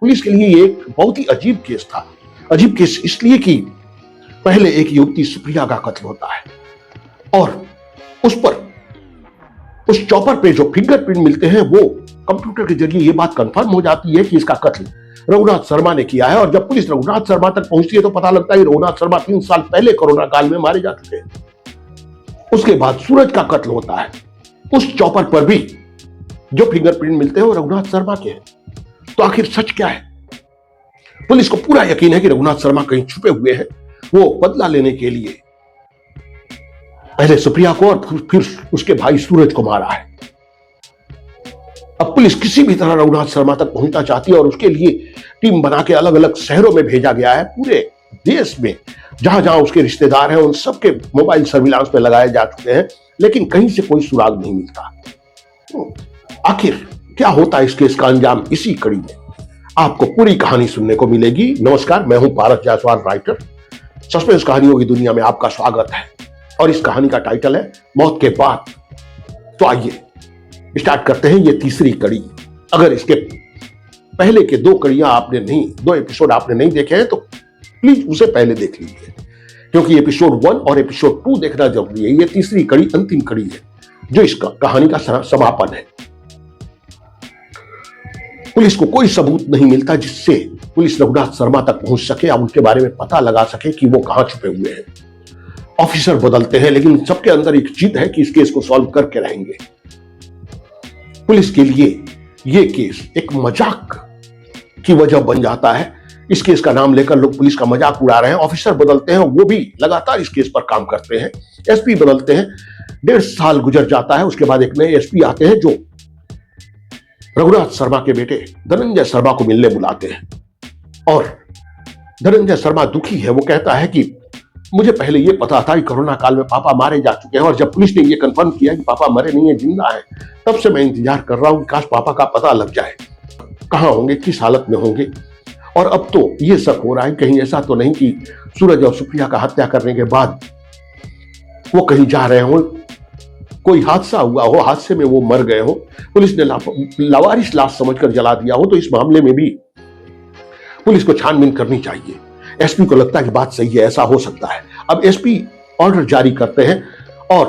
Police के लिए ये एक बहुत ही अजीब केस था। अजीब केस इसलिए कि पहले एक युवती सुप्रिया का कत्ल होता है और उस चॉपर पे जो फिंगरप्रिंट मिलते हैं वो कंप्यूटर के जरिए ये बात कंफर्म हो जाती है कि इसका कत्ल रघुनाथ शर्मा ने किया है। और जब पुलिस रघुनाथ शर्मा तक पहुंचती है तो पता लगता है कि रघुनाथ शर्मा 3 साल पहले कोरोना काल में मारे जा चुके हैं। उसके बाद सूरज का कत्ल होता है। उस चॉपर पर भी जो फिंगरप्रिंट मिलते हैं वो रघुनाथ शर्मा के हैं। तो आखिर सच क्या है? पुलिस को पूरा यकीन है कि रघुनाथ शर्मा कहीं छुपे हुए हैं। वो बदला लेने के लिए पहले सुप्रिया को और फिर उसके भाई सूरज को मारा है। अब पुलिस किसी भी तरह रघुनाथ शर्मा तक पहुंचना चाहती है और उसके लिए टीम बना के अलग अलग शहरों में भेजा गया है। पूरे देश में जहां जहां उसके रिश्तेदार हैं उन सबके मोबाइल सर्विलांस में लगाए जा चुके हैं, लेकिन कहीं से कोई सुराग नहीं मिलता। आखिर क्या होता है इस केस का अंजाम? इसी कड़ी में आपको पूरी कहानी सुनने को मिलेगी। नमस्कार, मैं हूं पारस जायसवाल, राइटर। सस्पेंस कहानियों की दुनिया में आपका स्वागत है और इस कहानी का टाइटल है मौत के बाद। तो आइए स्टार्ट करते हैं ये तीसरी कड़ी। अगर इसके पहले के 2 कड़ियां आपने नहीं, 2 एपिसोड आपने नहीं देखे हैं तो प्लीज उसे पहले देख लीजिए, क्योंकि एपिसोड 1 और एपिसोड 2 देखना जरूरी है। ये तीसरी कड़ी अंतिम कड़ी है जो इस कहानी का समापन है। पुलिस को कोई सबूत नहीं मिलता जिससे पुलिस रघुनाथ शर्मा तक पहुंच सके या उनके बारे में पता लगा सके कि वो कहां छुपे हुए हैं। ऑफिसर बदलते हैं लेकिन सबके अंदर एक जिद है कि इस केस को सॉल्व करके रहेंगे। पुलिस के लिए यह केस एक मजाक की वजह बन जाता है। इस केस का नाम लेकर लोग पुलिस का मजाक उड़ा रहे हैं। ऑफिसर बदलते हैं, वो भी लगातार इस केस पर काम करते हैं। एसपी बदलते हैं, 1.5 साल गुजर जाता है। उसके बाद एक नए एसपी आते हैं जो रघुनाथ शर्मा के बेटे धनंजय शर्मा को मिलने बुलाते हैं और धनंजय शर्मा दुखी है। वो कहता है कि मुझे पहले ये पता था कि कोरोना काल में पापा मारे जा चुके हैं और जब पुलिस ने ये कंफर्म किया कि पापा मरे नहीं है, जिंदा है, तब से मैं इंतजार कर रहा हूं कि काश पापा का पता लग जाए, कहां होंगे, किस हालत में होंगे। और अब तो ये शक हो रहा है कहीं ऐसा तो नहीं कि सूरज और सुप्रिया का हत्या करने के बाद वो कहीं जा रहे हों, कोई हादसा हुआ हो, हादसे में वो मर गए हो, पुलिस ने लावारिस लाश समझकर जला दिया हो। तो इस मामले में भी पुलिस को छानबीन करनी चाहिए। एसपी को लगता है कि बात सही है, ऐसा हो सकता है। अब एसपी ऑर्डर जारी करते हैं और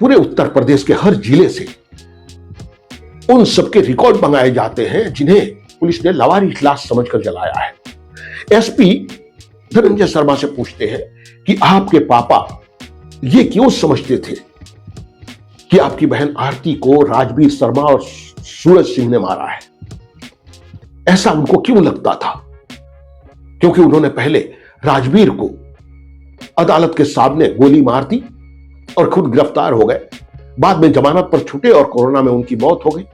पूरे उत्तर प्रदेश के हर जिले से उन सबके रिकॉर्ड मंगाए जाते हैं जिन्हें पुलिस ने लावारिस लाश समझकर जलाया है। एसपी धनंजय शर्मा से पूछते हैं कि आपके पापा ये क्यों समझते थे कि आपकी बहन आरती को राजवीर शर्मा और सूरज सिंह ने मारा है? ऐसा उनको क्यों लगता था? क्योंकि उन्होंने पहले राजवीर को अदालत के सामने गोली मार दी और खुद गिरफ्तार हो गए। बाद में जमानत पर छूटे और कोरोना में उनकी मौत हो गई।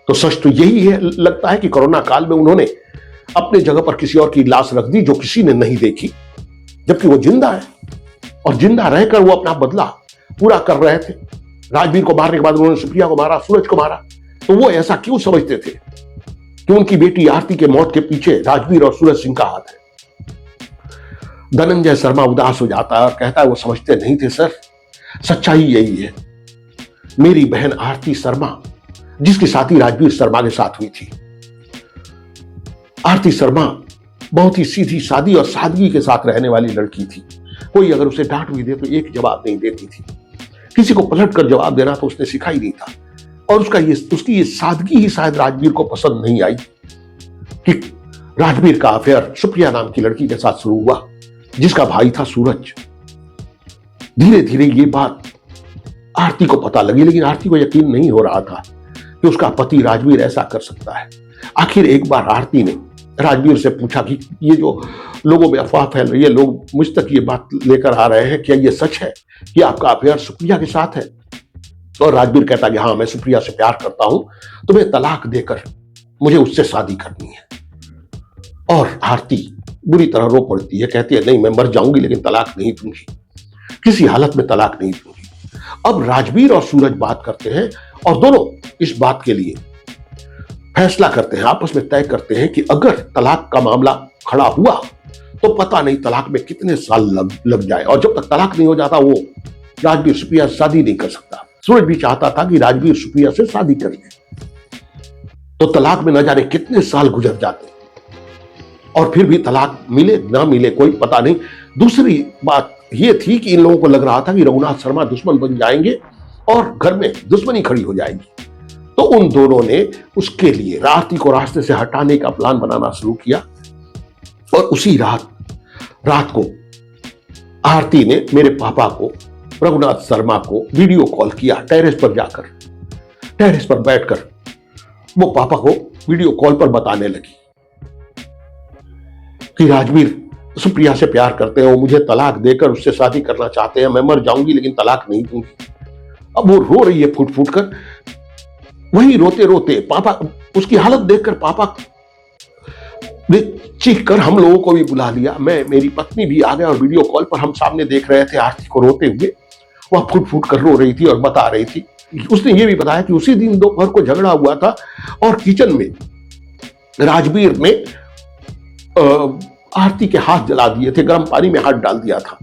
तो सच तो यही है, लगता है कि कोरोना काल में उन्होंने अपने जगह पर किसी और की लाश रख दी जो किसी ने नहीं देखी, जबकि वो जिंदा है और जिंदा रहकर वो अपना बदला पूरा कर रहे थे। राजवीर को मारने के बाद उन्होंने सुप्रिया को मारा, सूरज को मारा। तो वो ऐसा क्यों समझते थे कि उनकी बेटी आरती के मौत के पीछे राजवीर और सूरज सिंह का हाथ है? धनंजय शर्मा उदास हो जाता है और कहता है वो समझते नहीं थे सर, सच्चाई यही है। मेरी बहन आरती शर्मा, जिसकी शादी राजवीर शर्मा के साथ हुई थी, आरती शर्मा बहुत ही सीधी सादी और सादगी के साथ रहने वाली लड़की थी। कोई अगर उसे डांट भी दे तो एक जवाब नहीं देती थी। किसी को पलट कर जवाब देना तो उसने सिखा ही नहीं था। और उसकी ये सादगी ही शायद राजवीर को पसंद नहीं आई कि राजवीर का अफेयर सुप्रिया नाम की लड़की के साथ शुरू हुआ जिसका भाई था सूरज। धीरे धीरे ये बात आरती को पता लगी, लेकिन आरती को यकीन नहीं हो रहा था कि उसका पति राजवीर ऐसा कर सकता है। आखिर एक बार आरती ने राजवीर से पूछा कि ये जो लोगों में अफवाह फैल रही है, लोग मुझ तक ये बात लेकर आ रहे हैं, क्या ये सच है कि आपका अफेयर सुप्रिया के साथ है? और राजवीर कहता कि हाँ, मैं सुप्रिया से प्यार करता हूं, तुम्हें तलाक देकर मुझे उससे शादी करनी है। और आरती बुरी तरह रो पड़ती है, कहती है नहीं, मैं मर जाऊंगी लेकिन तलाक नहीं दूंगी, किसी हालत में तलाक नहीं दूंगी। अब राजवीर और सूरज बात करते हैं और दोनों इस बात के लिए फैसला करते हैं, आपस में तय करते हैं कि अगर तलाक का मामला खड़ा हुआ तो पता नहीं तलाक में कितने साल लग जाए, और जब तक तलाक नहीं हो जाता वो राजवीर सुप्रिया से शादी नहीं कर सकता। सूरज भी चाहता था कि राजवीर सुप्रिया से शादी कर ले। तो तलाक में न जाने कितने साल गुजर जाते और फिर भी तलाक मिले ना मिले कोई पता नहीं। दूसरी बात यह थी कि इन लोगों को लग रहा था कि रघुनाथ शर्मा दुश्मन बन जाएंगे और घर में दुश्मनी खड़ी हो जाएगी। तो उन दोनों ने उसके लिए आरती को रास्ते से हटाने का प्लान बनाना शुरू किया और उसी रात को आरती ने मेरे पापा को, रघुनाथ शर्मा को वीडियो कॉल किया। टेरेस पर बैठकर वो पापा को वीडियो कॉल पर बताने लगी कि राजवीर सुप्रिया से प्यार करते हैं, वो मुझे तलाक देकर उससे शादी करना चाहते हैं, मैं मर जाऊंगी लेकिन तलाक नहीं दूंगी। अब वो रो रही है फूट फूट कर। वही रोते रोते पापा, उसकी हालत देखकर पापा ने चीख कर हम लोगों को भी बुला लिया। मेरी पत्नी भी आ गए और वीडियो कॉल पर हम सामने देख रहे थे आरती को रोते हुए। वह फूट फूट कर रो रही थी और बता रही थी। उसने ये भी बताया कि उसी दिन दोपहर को झगड़ा हुआ था और किचन में राजवीर ने आरती के हाथ जला दिए थे, गर्म पानी में हाथ डाल दिया था।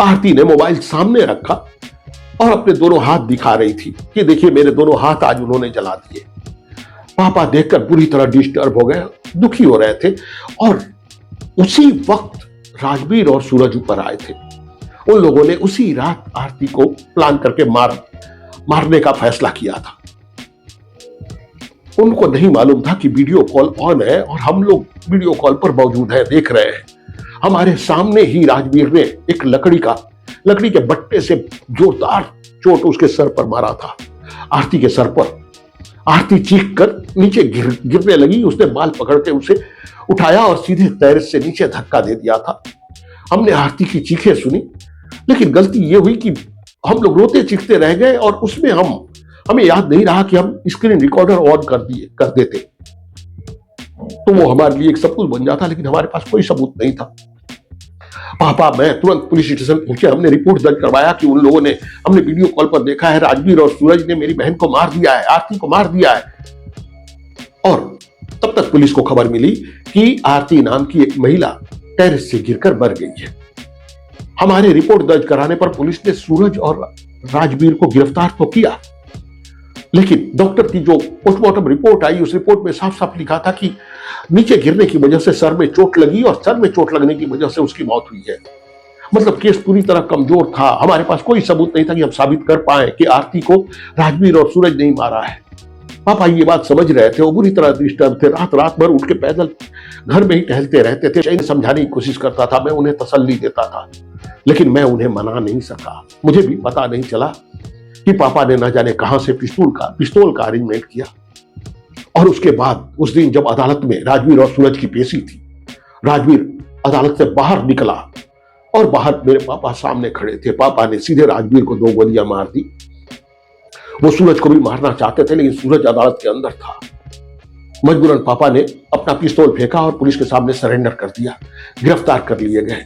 आरती ने मोबाइल सामने रखा और अपने दोनों हाथ दिखा रही थी कि देखिए मेरे दोनों हाथ आज उन्होंने जला दिए। पापा देखकर बुरी तरह डिस्टर्ब हो गए, दुखी हो रहे थे और उसी वक्त राजवीर और सूरज ऊपर आए थे। उन लोगों ने उसी रात आरती को प्लान करके मारने का फैसला किया था। उनको नहीं मालूम था कि वीडियो कॉल ऑन है और हम लोग वीडियो कॉल पर मौजूद हैं, देख रहे हैं। हमारे सामने ही राजवीर ने एक लकड़ी के बट्टे से जोरदार चोट उसके सर पर मारा था, आरती के सर पर। आरती चीख कर नीचे गिरने लगी। उसने बाल पकड़ के उसे उठाया और सीधे टेरेस से नीचे धक्का दे दिया था। हमने आरती की चीखें सुनी, लेकिन गलती यह हुई कि हम लोग रोते चीखते रह गए और उसमें हमें याद नहीं रहा कि हम स्क्रीन रिकॉर्डर ऑन कर देते तो वो हमारे लिए एक सबूत बन जाता, लेकिन हमारे पास कोई सबूत नहीं था। पापा मैं तुरंत पुलिस स्टेशन पहुंचे। हमने रिपोर्ट दर्ज करवाया कि उन लोगों ने, हमने वीडियो कॉल पर देखा है राजवीर और सूरज ने मेरी बहन को मार दिया है, आरती को मार दिया है। और तब तक पुलिस को खबर मिली कि आरती नाम की एक महिला टेरेस से गिरकर मर गई है। हमारे रिपोर्ट दर्ज कराने पर पुलिस ने सूरज और राजवीर को गिरफ्तार तो किया, लेकिन डॉक्टर की जो पोस्टमार्टम रिपोर्ट आई उस रिपोर्ट में साफ साफ लिखा था कि नीचे गिरने की वजह से सर में चोट लगी और सर में चोट लगने की वजह से उसकी मौत हुई है। मतलब केस पूरी तरह कमजोर था। हमारे पास कोई सबूत नहीं था कि हम साबित कर पाए कि आरती को राजवीर और सूरज नहीं मारा है। पापा ये बात समझ रहे थे, वो बुरी तरह डिस्टर्ब थे। रात भर उठ के पैदल घर में ही टहलते रहते थे। समझाने की कोशिश करता था, मैं उन्हें तसल्ली देता था, लेकिन मैं उन्हें मना नहीं सका। मुझे भी पता नहीं चला कि पापा ने ना जाने कहां से पिस्तौल का अरेंजमेंट किया। और उसके बाद उस दिन जब अदालत में राजवीर और सूरज की पेशी थी, राजवीर अदालत से बाहर निकला और बाहर मेरे पापा सामने खड़े थे। पापा ने सीधे राजवीर को 2 गोलियां मार दी। वो सूरज को भी मारना चाहते थे, लेकिन सूरज अदालत के अंदर था। मजबूरन पापा ने अपना पिस्तौल फेंका और पुलिस के सामने सरेंडर कर दिया। गिरफ्तार कर लिए गए।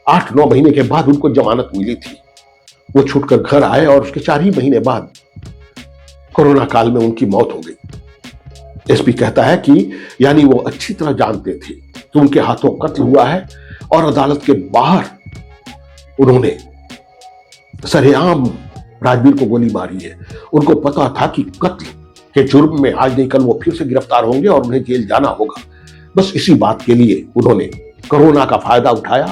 8-9 महीने के बाद उनको जमानत मिली थी। वो छूटकर घर आए और उसके 4 ही महीने बाद कोरोना काल में उनकी मौत हो गई। एसपी कहता है कि यानी वो अच्छी तरह जानते थे कि उनके हाथों कत्ल हुआ है और अदालत के बाहर उन्होंने सरेआम राजवीर को गोली मारी है। उनको पता था कि कत्ल के जुर्म में आज नहीं कल वो फिर से गिरफ्तार होंगे और उन्हें जेल जाना होगा। बस इसी बात के लिए उन्होंने कोरोना का फायदा उठाया,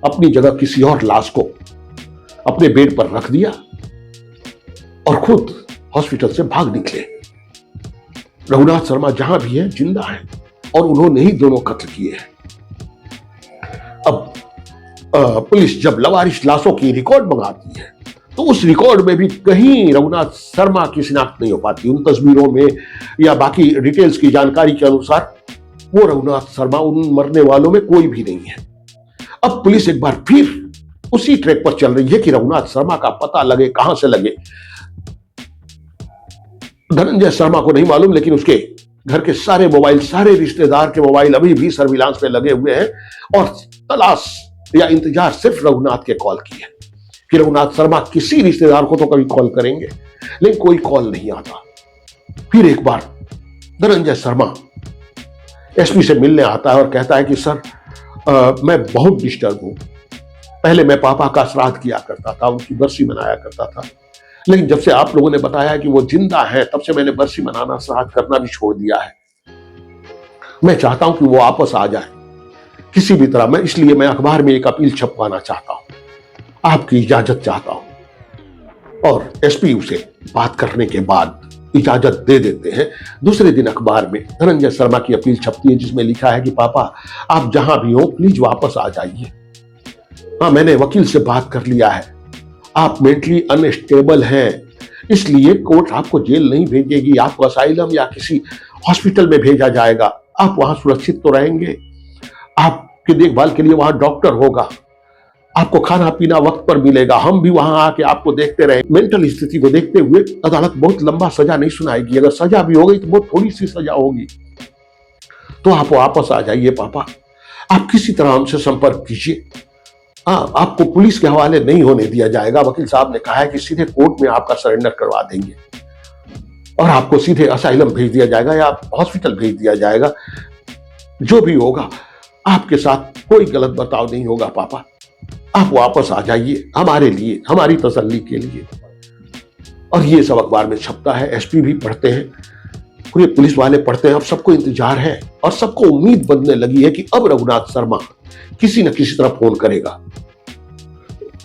अपनी जगह किसी और लाश को अपने बेड पर रख दिया और खुद हॉस्पिटल से भाग निकले। रघुनाथ शर्मा जहां भी है जिंदा है और उन्होंने ही दोनों कत्ल किए हैं। अब पुलिस जब लवारिश लाशों की रिकॉर्ड मंगाती है तो उस रिकॉर्ड में भी कहीं रघुनाथ शर्मा की शिनाख्त नहीं हो पाती। उन तस्वीरों में या बाकी डिटेल्स की जानकारी के अनुसार वो रघुनाथ शर्मा उन मरने वालों में कोई भी नहीं है। अब पुलिस एक बार फिर उसी ट्रैक पर चल रही है कि रघुनाथ शर्मा का पता लगे, कहां से लगे। धनंजय शर्मा को नहीं मालूम, लेकिन उसके घर के सारे मोबाइल, सारे रिश्तेदार के मोबाइल अभी भी सर्विलांस पे लगे हुए हैं और तलाश या इंतजार सिर्फ रघुनाथ के कॉल की है कि रघुनाथ शर्मा किसी रिश्तेदार को तो कभी कॉल करेंगे, लेकिन कोई कॉल नहीं आता। फिर एक बार धनंजय शर्मा एसपी से मिलने आता है और कहता है कि सर मैं बहुत डिस्टर्ब हूं। पहले मैं पापा का श्राद्ध किया करता था, उनकी बरसी मनाया करता था, लेकिन जब से आप लोगों ने बताया कि वो जिंदा है, तब से मैंने बरसी मनाना, श्राद्ध करना भी छोड़ दिया है। मैं चाहता हूं कि वो वापस आ जाए किसी भी तरह। इसलिए मैं अखबार में एक अपील छपवाना चाहता हूं, आपकी इजाजत चाहता हूं। और एसपी उसे बात करने के बाद इजाजत दे देते हैं। दूसरे दिन अखबार में धनंजय शर्मा की अपील छपती है, जिसमें लिखा है कि पापा आप जहां भी हो प्लीज वापस आ जाइए। हाँ, मैंने वकील से बात कर लिया है, आप मेंटली अनस्टेबल हैं, इसलिए कोर्ट आपको जेल नहीं भेजेगी, आपको असाइलम या किसी हॉस्पिटल में भेजा जाएगा। आप वहां सुरक्षित तो रहेंगे, आपकी देखभाल के लिए वहां डॉक्टर होगा, आपको खाना पीना वक्त पर मिलेगा, हम भी वहां आके आपको देखते रहे। मेंटल स्थिति को देखते हुए अदालत बहुत लंबा सजा नहीं सुनाएगी, अगर सजा भी हो गई तो बहुत थोड़ी सी सजा होगी। तो आप वापस आ जाइए पापा, आप किसी तरह हमसे संपर्क कीजिए। आपको पुलिस के हवाले नहीं होने दिया जाएगा। वकील साहब ने कहा है कि सीधे कोर्ट में आपका सरेंडर करवा देंगे और आपको सीधे असाइलम भेज दिया जाएगा या हॉस्पिटल भेज दिया जाएगा। जो भी होगा, आपके साथ कोई गलत बर्ताव नहीं होगा पापा, आप वापस आ जाइए हमारे लिए, हमारी तसल्ली के लिए। और ये सब अखबार में छपता है, एसपी भी पढ़ते हैं, पूरे पुलिस वाले पढ़ते हैं। अब सबको इंतजार है और सबको उम्मीद बनने लगी है कि अब रघुनाथ शर्मा किसी न किसी तरह फोन करेगा।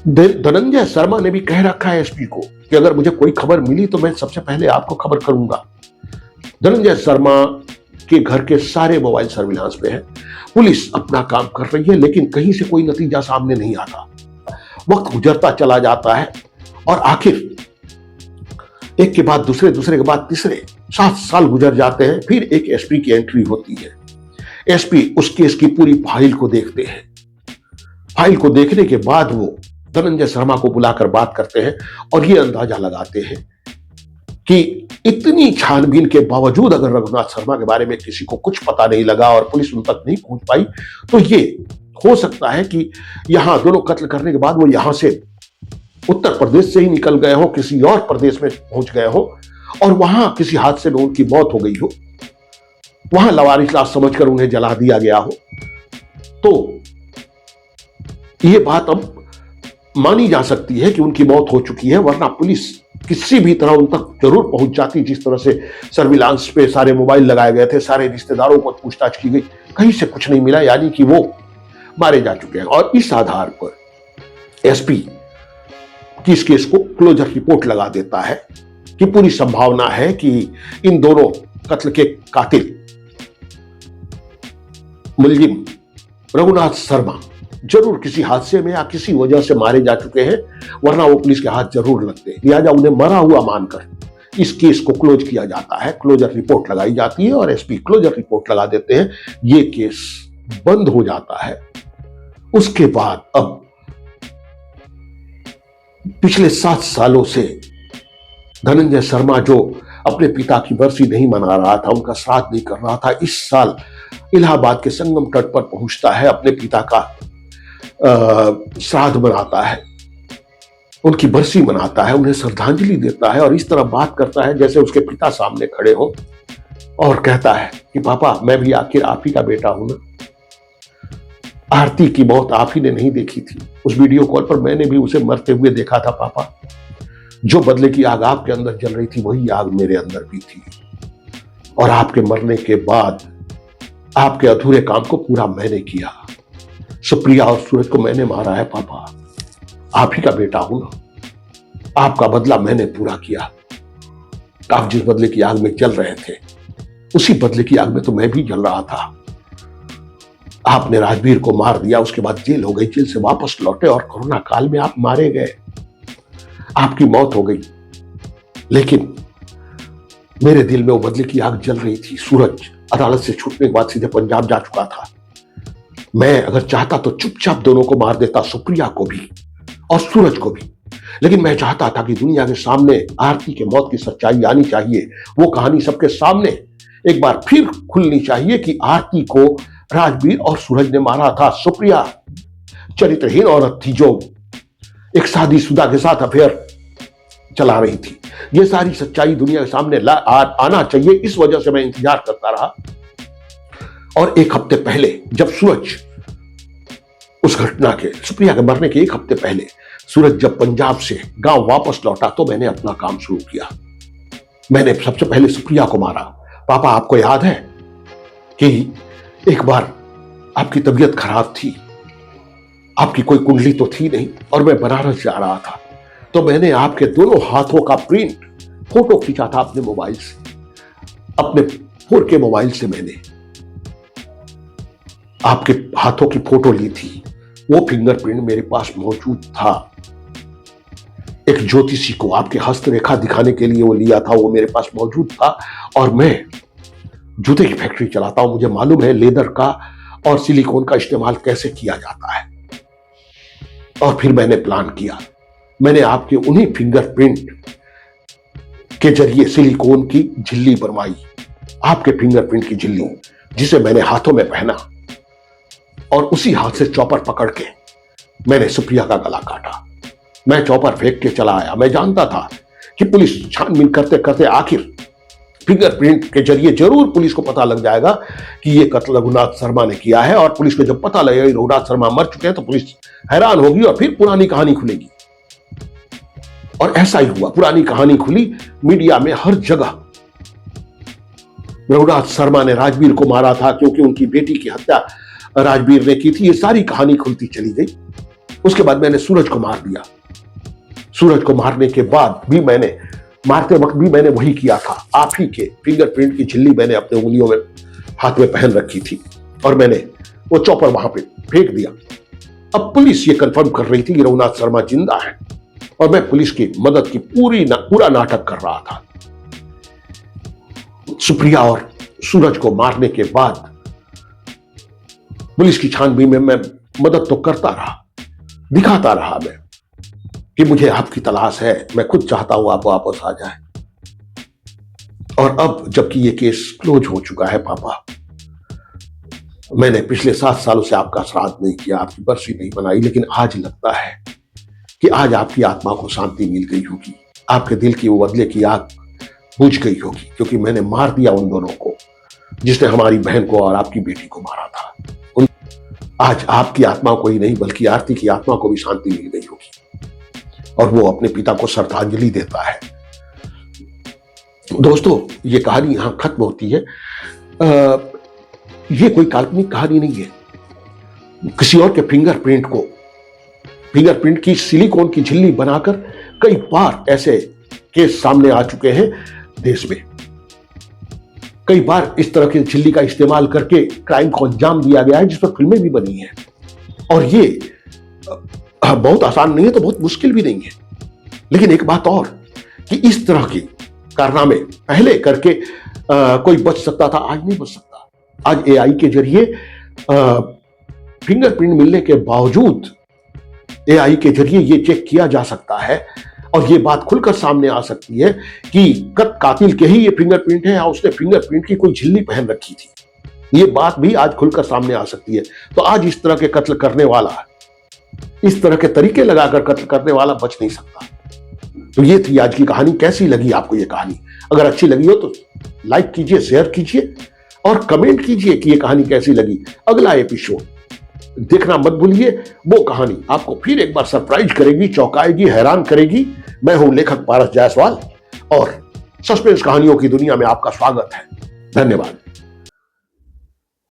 धनंजय शर्मा ने भी कह रखा है एसपी को कि अगर मुझे कोई खबर मिली तो मैं सबसे पहले आपको खबर करूंगा। धनंजय शर्मा के घर के सारे मोबाइल सर्विलांस पे है, पुलिस अपना काम कर रही है, लेकिन कहीं से कोई नतीजा सामने नहीं आता। वक्त गुजरता चला जाता है और आखिर एक के बाद दूसरे, दूसरे के बाद तीसरे 7 साल गुजर जाते हैं। फिर एक एसपी की एंट्री होती है। एसपी उस केस की पूरी फाइल को देखते हैं। फाइल को देखने के बाद वो धनंजय शर्मा को बुलाकर बात करते हैं और ये अंदाजा लगाते हैं कि इतनी छानबीन के बावजूद अगर रघुनाथ शर्मा के बारे में किसी को कुछ पता नहीं लगा और पुलिस उन तक नहीं पहुंच पाई, तो ये हो सकता है कि यहां दोनों कत्ल करने के बाद वो यहां से उत्तर प्रदेश से ही निकल गए हो, किसी और प्रदेश में पहुंच गए हो और वहां किसी हादसे में उनकी मौत हो गई हो, वहां लवारिस लाश समझकर उन्हें जला दिया गया हो। तो ये बात अब मानी जा सकती है कि उनकी मौत हो चुकी है, वरना पुलिस किसी भी तरह उन तक जरूर पहुंच जाती। जिस तरह से सर्विलांस पे सारे मोबाइल लगाए गए थे, सारे रिश्तेदारों को पूछताछ की गई, कहीं से कुछ नहीं मिला, यानी कि वो मारे जा चुके हैं। और इस आधार पर एसपी की इस केस को क्लोजर रिपोर्ट लगा देता है कि पूरी संभावना है कि इन दोनों कत्ल के कातिल मुलजिम रघुनाथ शर्मा जरूर किसी हादसे में या किसी वजह से मारे जा चुके हैं, वरना वो पुलिस के हाथ जरूर लगते। लिहाजा उन्हें मरा हुआ मानकर इस केस को क्लोज किया जाता है, क्लोजर रिपोर्ट लगाई जाती है और एसपी क्लोजर रिपोर्ट लगा देते हैं। ये केस बंद हो जाता है। उसके बाद अब पिछले 7 सालों से धनंजय शर्मा जो अपने पिता की बरसी नहीं मना रहा था, उनका श्राद्ध नहीं कर रहा था, इस साल इलाहाबाद के संगम तट पर पहुंचता है, अपने पिता का श्राद्ध मनाता है, उनकी बरसी मनाता है, उन्हें श्रद्धांजलि देता है और इस तरह बात करता है जैसे उसके पिता सामने खड़े हो और कहता है कि पापा मैं भी आखिर आप ही का बेटा हूं ना। आरती की मौत आप ही ने नहीं देखी थी, उस वीडियो कॉल पर मैंने भी उसे मरते हुए देखा था पापा। जो बदले की आग आपके अंदर जल रही थी, वही आग मेरे अंदर भी थी और आपके मरने के बाद आपके अधूरे काम को पूरा मैंने किया। सुप्रिया और सूरज को मैंने मारा है पापा, आप ही का बेटा हूं ना, आपका बदला मैंने पूरा किया। आप जिस बदले की आग में जल रहे थे, उसी बदले की आग में तो मैं भी जल रहा था। आपने राजवीर को मार दिया, उसके बाद जेल हो गई, जेल से वापस लौटे और कोरोना काल में आप मारे गए, आपकी मौत हो गई। लेकिन मेरे दिल में वो बदले की आग जल रही थी। सूरज अदालत से छूटने के बाद सीधे पंजाब जा चुका था। मैं अगर चाहता तो चुपचाप दोनों को मार देता, सुप्रिया को भी और सूरज को भी, लेकिन मैं चाहता था कि दुनिया के सामने आरती के मौत की सच्चाई आनी चाहिए। वो कहानी सबके सामने एक बार फिर खुलनी चाहिए कि आरती को राजवीर और सूरज ने मारा था। सुप्रिया चरित्रहीन औरत थी जो एक शादीशुदा के साथ अफेयर चला रही थी। ये सारी सच्चाई दुनिया के सामने आना चाहिए, इस वजह से मैं इंतजार करता रहा। और 1 हफ्ते पहले जब सूरज उस घटना के, सुप्रिया के मरने के 1 हफ्ते पहले सूरज जब पंजाब से गांव वापस लौटा तो मैंने अपना काम शुरू किया। मैंने सबसे पहले सुप्रिया को मारा। पापा, आपको याद है कि एक बार आपकी तबीयत खराब थी, आपकी कोई कुंडली तो थी नहीं, और मैं बनारस जा रहा था, तो मैंने आपके दोनों हाथों का प्रिंट फोटो खींचा था अपने मोबाइल से, अपने 4K मोबाइल से मैंने आपके हाथों की फोटो ली थी। वो फिंगरप्रिंट मेरे पास मौजूद था। एक ज्योतिषी को आपके हस्तरेखा दिखाने के लिए वो लिया था, वो मेरे पास मौजूद था। और मैं जूते की फैक्ट्री चलाता हूं, मुझे मालूम है लेदर का और सिलिकॉन का इस्तेमाल कैसे किया जाता है। और फिर मैंने प्लान किया, मैंने आपके उन्हीं फिंगरप्रिंट के जरिए सिलिकॉन की झिल्ली बनवाई, आपके फिंगरप्रिंट की झिल्ली, जिसे मैंने हाथों में पहना, और उसी हाथ से चॉपर पकड़ के मैंने सुप्रिया का गला काटा। मैं चॉपर फेंक के चला आया। मैं जानता था कि पुलिस छानबीन करते करते आखिर फिंगरप्रिंट के जरिए जरूर पुलिस को पता लग जाएगा कि ये कत्ल रघुनाथ शर्मा ने किया है, और पुलिस को जब पता लगेगा कि रघुनाथ शर्मा मर चुके हैं तो पुलिस हैरान होगी और फिर पुरानी कहानी खुलेगी। और ऐसा ही हुआ, पुरानी कहानी खुली मीडिया में हर जगह। रघुनाथ शर्मा ने राजवीर को मारा था क्योंकि उनकी बेटी की हत्या राजवीर ने की थी, ये सारी कहानी खुलती चली गई। उसके बाद मैंने सूरज को मार दिया। सूरज को मारने के बाद भी मारते वक्त भी मैंने वही किया था। आप ही के फिंगरप्रिंट की झिल्ली मैंने अपने उंगलियों में, हाथ में पहन रखी थी, और मैंने वो चॉपर वहां पे फेंक दिया। अब पुलिस ये कंफर्म कर रही थी कि रघुनाथ शर्मा जिंदा है, और मैं पुलिस की मदद की पूरा नाटक कर रहा था। सुप्रिया और सूरज को मारने के बाद पुलिस की छानबीन में मैं मदद तो करता रहा, दिखाता रहा मैं कि मुझे आपकी तलाश है, मैं खुद चाहता हूं आप वापस आ जाए। और अब जबकि ये केस क्लोज हो चुका है पापा, मैंने पिछले 7 सालों से आपका श्राद्ध नहीं किया, आपकी बरसी नहीं बनाई, लेकिन आज लगता है कि आज आपकी आत्मा को शांति मिल गई होगी, आपके दिल की वो बदले की आग बुझ गई होगी, क्योंकि मैंने मार दिया उन दोनों को जिसने हमारी बहन को और आपकी बेटी को मारा था। आज आपकी आत्मा को ही नहीं बल्कि आरती की आत्मा को भी शांति मिल गई होगी, और वो अपने पिता को श्रद्धांजलि देता है। दोस्तों, ये कहानी यहां खत्म होती है। ये कोई काल्पनिक कहानी नहीं है। किसी और के फिंगरप्रिंट की सिलिकॉन की झिल्ली बनाकर कई बार ऐसे केस सामने आ चुके हैं देश में। कई बार इस तरह की झिल्ली का इस्तेमाल करके क्राइम को अंजाम दिया गया है, जिस पर फिल्में भी बनी हैं। और ये बहुत आसान नहीं है तो बहुत मुश्किल भी नहीं है। लेकिन एक बात और कि इस तरह की कारनामे पहले करके कोई बच सकता था, आज नहीं बच सकता। आज एआई के जरिए फिंगरप्रिंट मिलने के बावजूद एआई के जरिए ये चेक किया जा सकता है, और ये बात खुलकर सामने आ सकती है कि कातिल के ही ये फिंगरप्रिंट है या उसने फिंगरप्रिंट की कोई झिल्ली पहन रखी थी। ये बात भी आज खुलकर सामने आ सकती है। तो आज इस तरह के कत्ल करने वाला, इस तरह के तरीके लगाकर कत्ल करने वाला बच नहीं सकता। तो ये थी आज की कहानी। कैसी लगी आपको ये कहानी? अगर अच्छी लगी हो तो लाइक कीजिए, शेयर कीजिए और कमेंट कीजिए कि ये कहानी कैसी लगी। अगला एपिसोड देखना मत भूलिए। वो कहानी आपको फिर एक बार सरप्राइज करेगी, चौंकाएगी, हैरान करेगी। मैं हूं लेखक पारस जायसवाल और सस्पेंस कहानियों की दुनिया में आपका स्वागत है। धन्यवाद।